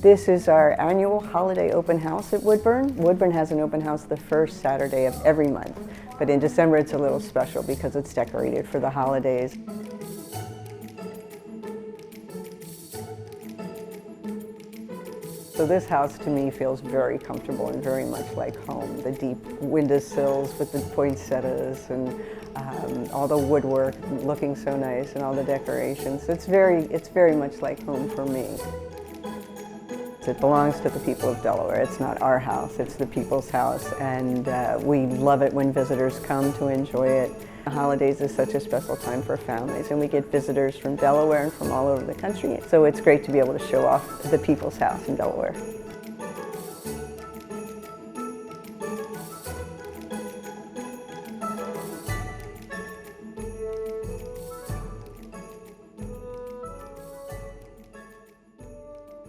This is our annual holiday open house at Woodburn. Woodburn has an open house the first Saturday of every month, but in December it's a little special because it's decorated for the holidays. So this house to me feels very comfortable and very much like home. The deep windowsills with the poinsettias and all the woodwork looking so nice and all the decorations. It's very much like home for me. It belongs to the people of Delaware. It's not our house, it's the people's house, and we love it when visitors come to enjoy it. The holidays is such a special time for families, and we get visitors from Delaware and from all over the country, so it's great to be able to show off the people's house in Delaware.